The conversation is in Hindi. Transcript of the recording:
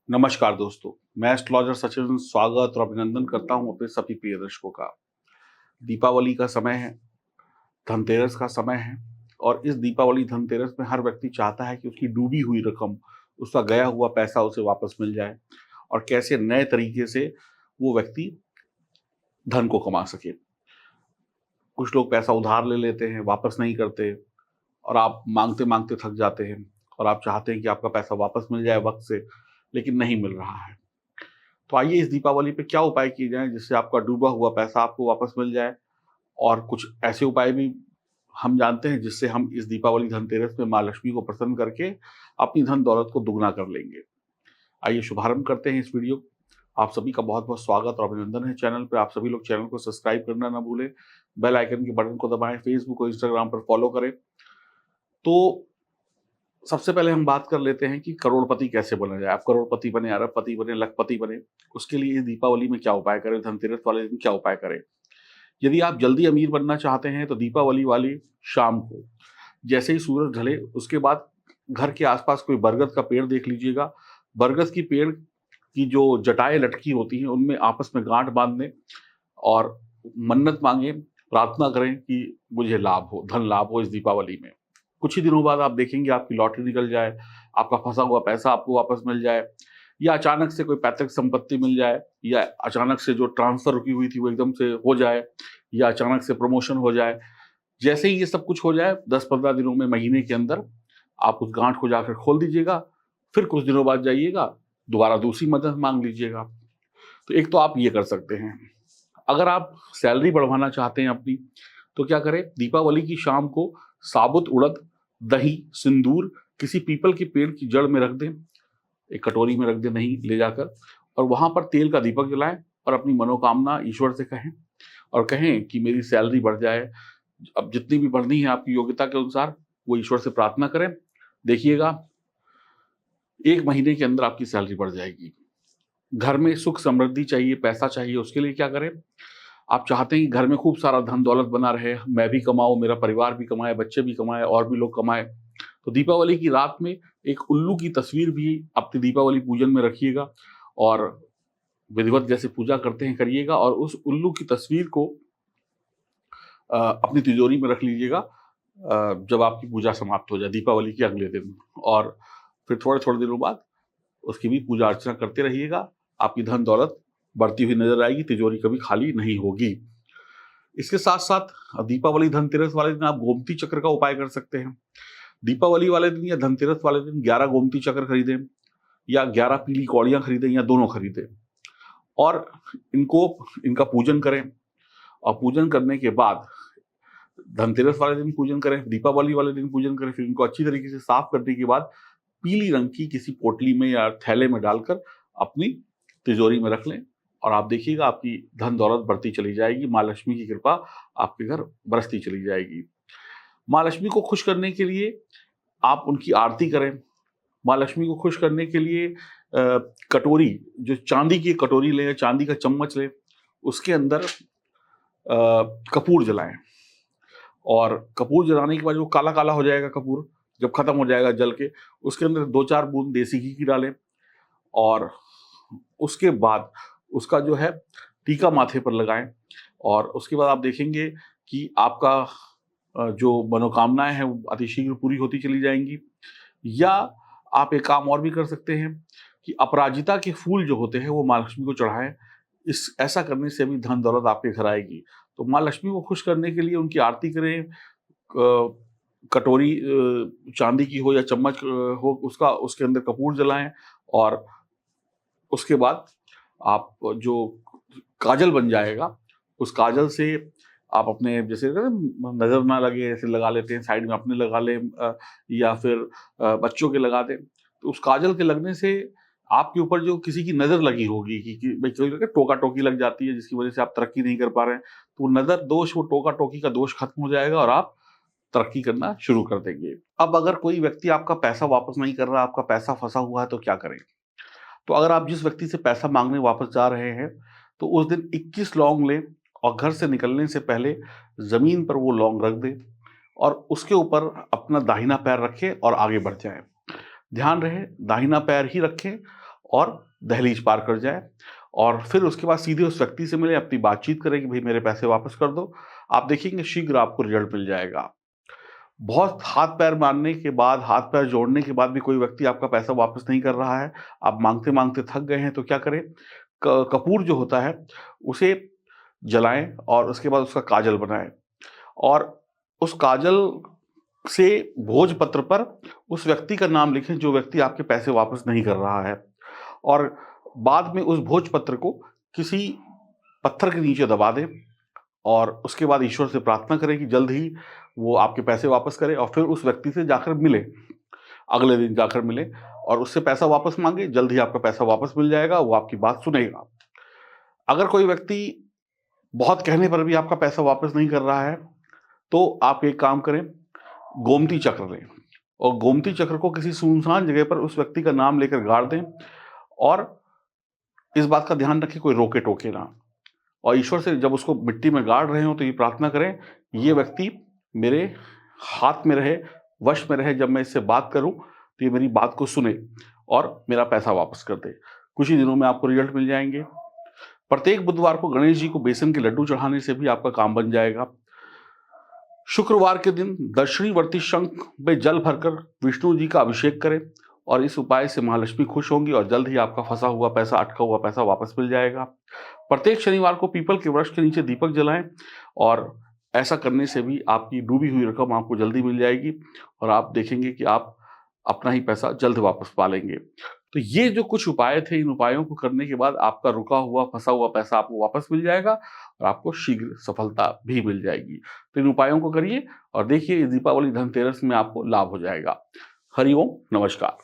नमस्कार दोस्तों, मैं एस्ट्रोलॉजर सचिन स्वागत और अभिनंदन करता हूं अपने सभी प्रिय दर्शकों का। दीपावली का समय है, धनतेरस का समय है और इस दीपावली धनतेरस में हर व्यक्ति चाहता है कि उसकी डूबी हुई रकम, उसका गया हुआ पैसा उसे वापस मिल जाए और कैसे नए तरीके से वो व्यक्ति धन को कमा सके। कुछ लोग पैसा उधार ले लेते हैं, वापस नहीं करते और आप माँगते-माँगते थक जाते हैं और आप चाहते हैं कि आपका पैसा वापस मिल जाए वक़्त से, लेकिन नहीं मिल रहा है। तो आइए इस दीपावली पे क्या उपाय किए जाएँ जिससे आपका डूबा हुआ पैसा आपको वापस मिल जाए और कुछ ऐसे उपाय भी हम जानते हैं जिससे हम इस दीपावली धनतेरस में माँ लक्ष्मी को प्रसन्न करके अपनी धन दौलत को दुगना कर लेंगे। आइए शुभारंभ करते हैं इस वीडियो। आप सभी का बहुत-बहुत स्वागत और अभिनंदन है चैनल पे। आप सभी लोग चैनल को सब्सक्राइब करना ना भूलें, बेल आइकन के बटन को दबाएँ, फेसबुक और इंस्टाग्राम पर फॉलो करें। तो सबसे पहले हम बात कर लेते हैं कि करोड़पति कैसे बना जाए। आप करोड़पति बने, अरबपति बने, लखपति बने, उसके लिए इस दीपावली में क्या उपाय करें, धनतेरस वाले दिन क्या उपाय करें? यदि आप जल्दी अमीर बनना चाहते हैं तो दीपावली वाली शाम को जैसे ही सूरज ढले उसके बाद घर के आसपास कोई बरगद का पेड़ देख लीजिएगा। बरगद की पेड़ की जो जटाएँ लटकी होती हैं उनमें आपस में गाँठ बाँध लें और मन्नत माँगे, प्रार्थना करें कि मुझे लाभ हो, धन लाभ हो इस दीपावली में। कुछ ही दिनों बाद आप देखेंगे आपकी लॉटरी निकल जाए, आपका फँसा हुआ पैसा आपको वापस मिल जाए या अचानक से कोई पैतृक संपत्ति मिल जाए या अचानक से जो ट्रांसफ़र रुकी हुई थी वो एकदम से हो जाए या अचानक से प्रमोशन हो जाए। जैसे ही ये सब कुछ हो जाए 10-15 दिनों में, महीने के अंदर आप उस गाँठ को जाकर खोल दीजिएगा, फिर कुछ दिनों बाद जाइएगा, दोबारा दूसरी मदद माँग लीजिएगा। तो एक तो आप ये कर सकते हैं। अगर आप सैलरी बढ़वाना चाहते हैं अपनी, तो क्या करें, दीपावली की शाम को साबुत उड़द, दही, सिंदूर किसी पीपल के पेड़ की जड़ में रख दें, एक कटोरी में रख दें दही ले जाकर और वहाँ पर तेल का दीपक जलाएँ और अपनी मनोकामना ईश्वर से कहें और कहें कि मेरी सैलरी बढ़ जाए। अब जितनी भी बढ़नी है आपकी योग्यता के अनुसार, वो ईश्वर से प्रार्थना करें। देखिएगा 1 महीने के अंदर आपकी सैलरी बढ़ जाएगी। घर में सुख समृद्धि चाहिए, पैसा चाहिए, उसके लिए क्या करें? आप चाहते हैं कि घर में खूब सारा धन-दौलत बना रहे, मैं भी कमाऊँ, मेरा परिवार भी कमाए, बच्चे भी कमाएँ और भी लोग कमाएँ। तो दीपावली की रात में एक उल्लू की तस्वीर भी अपने दीपावली पूजन में रखिएगा और विधिवत जैसे पूजा करते हैं करिएगा और उस उल्लू की तस्वीर को अपनी तिजोरी में रख लीजिएगा जब आपकी पूजा समाप्त हो जाए दीपावली के अगले दिन और फिर थोड़े-थोड़े दिनों बाद उसकी भी पूजा अर्चना करते रहिएगा। आपकी धन दौलत बढ़ती हुई नज़र आएगी, तिजोरी कभी खाली नहीं होगी। इसके साथ-साथ दीपावली धनतेरस वाले दिन आप गोमती चक्र का उपाय कर सकते हैं। दीपावली वाले दिन या धनतेरस वाले दिन 11 गोमती चक्र खरीदें या 11 पीली कौड़ियाँ खरीदें या दोनों खरीदें और इनको इनका पूजन करें और पूजन करने के बाद धनतेरस वाले दिन पूजन करें, दीपावली वाले दिन पूजन करें, फिर इनको अच्छी तरीके से साफ करने के बाद पीली रंग की किसी पोटली में या थैले में डालकर अपनी तिजोरी में रख लें और आप देखिएगा आपकी धन दौलत बढ़ती चली जाएगी, माँ लक्ष्मी की कृपा आपके घर बरसती चली जाएगी। माँ लक्ष्मी को खुश करने के लिए आप उनकी आरती करें। माँ लक्ष्मी को खुश करने के लिए कटोरी, जो चांदी की कटोरी लें या चांदी का चम्मच लें, उसके अंदर कपूर जलाएँ और कपूर जलाने के बाद जो काला-काला हो जाएगा कपूर, जब खत्म हो जाएगा जल के, उसके अंदर 2-4 बूंद देसी घी की डालें और उसके बाद उसका जो है टीका माथे पर लगाएँ और उसके बाद आप देखेंगे कि आपका जो मनोकामनाएँ हैं वो अतिशीघ्र पूरी होती चली जाएँगी। या आप एक काम और भी कर सकते हैं कि अपराजिता के फूल जो होते हैं वो माँ लक्ष्मी को चढ़ाएँ। इस ऐसा करने से भी धन दौलत आपके घर आएगी। तो माँ लक्ष्मी को खुश करने के लिए उनकी आरती करें, कटोरी चांदी की हो या चम्मच हो उसका उसके अंदर कपूर जलाएँ और उसके बाद आप जो काजल बन जाएगा, उस काजल से आप अपने जैसे ना नज़र ना लगे ऐसे लगा लेते हैं, साइड में अपने लगा लें या फिर बच्चों के लगा दें। तो उस काजल के लगने से आपके ऊपर जो किसी की नज़र लगी होगी कि भई कभी टोका-टोकी लग जाती है जिसकी वज़ह से आप तरक्की नहीं कर पा रहे हैं, तो वो नज़र दोष, वो टोका-टोकी का दोष खत्म हो जाएगा और आप तरक्की करना शुरू कर देंगे। अब अगर कोई व्यक्ति आपका पैसा वापस नहीं कर रहा, आपका पैसा फँसा हुआ है तो क्या करें? तो अगर आप जिस व्यक्ति से पैसा माँगने वापस जा रहे हैं, तो उस दिन 21 लौंग लें और घर से निकलने से पहले ज़मीन पर वो लौंग रख दें और उसके ऊपर अपना दाहिना पैर रखें और आगे बढ़ जाएँ। ध्यान रहे दाहिना पैर ही रखें और दहलीज पार कर जाए और फिर उसके बाद सीधे उस व्यक्ति से मिले, अपनी बातचीत करें कि भाई मेरे पैसे वापस कर दो। आप देखेंगे शीघ्र आपको रिजल्ट मिल जाएगा। बहुत हाथ-पैर मारने के बाद, हाथ-पैर जोड़ने के बाद भी कोई व्यक्ति आपका पैसा वापस नहीं कर रहा है, आप माँगते-माँगते थक गए हैं, तो क्या करें? क कपूर जो होता है, उसे जलाएँ और उसके बाद उसका काजल बनाएँ और उस काजल से भोजपत्र पर उस व्यक्ति का नाम लिखें, जो व्यक्ति आपके पैसे वापस नहीं कर रहा है और बाद में उस भोजपत्र को किसी पत्थर के नीचे दबा दें और उसके बाद ईश्वर से प्रार्थना करें कि जल्द ही वो आपके पैसे वापस करे और फिर उस व्यक्ति से जाकर मिले। अगले दिन जाकर मिले और उससे पैसा वापस माँगे, जल्द ही आपका पैसा वापस मिल जाएगा, वो आपकी बात सुनेगा। अगर कोई व्यक्ति बहुत कहने पर भी आपका पैसा वापस नहीं कर रहा है, तो आप एक काम करें, गोमती चक्र लें और गोमती चक्र को किसी सुनसान जगह पर उस व्यक्ति का नाम लेकर गाड़ दें और इस बात का ध्यान रखें कोई रोके-टोके ना। और ईश्वर से जब उसको मिट्टी में गाड़ रहे हों तो ये प्रार्थना करें, ये व्यक्ति मेरे हाथ में रहे, वश में रहे, जब मैं इससे बात करूँ तो ये मेरी बात को सुने और मेरा पैसा वापस कर दे। कुछ ही दिनों में आपको रिजल्ट मिल जाएँगे। प्रत्येक बुधवार को गणेश जी को बेसन के लड्डू चढ़ाने से भी आपका काम बन जाएगा। शुक्रवार के दिन दक्षिणीवर्ती शंख में जल भरकर विष्णु जी का अभिषेक करें और इस उपाय से महालक्ष्मी खुश होंगी और जल्द ही आपका फंसा हुआ पैसा, अटका हुआ पैसा वापस मिल जाएगा। प्रत्येक शनिवार को पीपल के वृक्ष के नीचे दीपक जलाएं और ऐसा करने से भी आपकी डूबी हुई रकम आपको जल्दी मिल जाएगी और आप देखेंगे कि आप अपना ही पैसा जल्द वापस पा लेंगे। तो ये जो कुछ उपाय थे, इन उपायों को करने के बाद आपका रुका हुआ, फंसा हुआ पैसा आपको वापस मिल जाएगा और आपको शीघ्र सफलता भी मिल जाएगी। तो इन उपायों को करिए और देखिए, दीपावली धनतेरस में आपको लाभ हो जाएगा। हरि ओम, नमस्कार।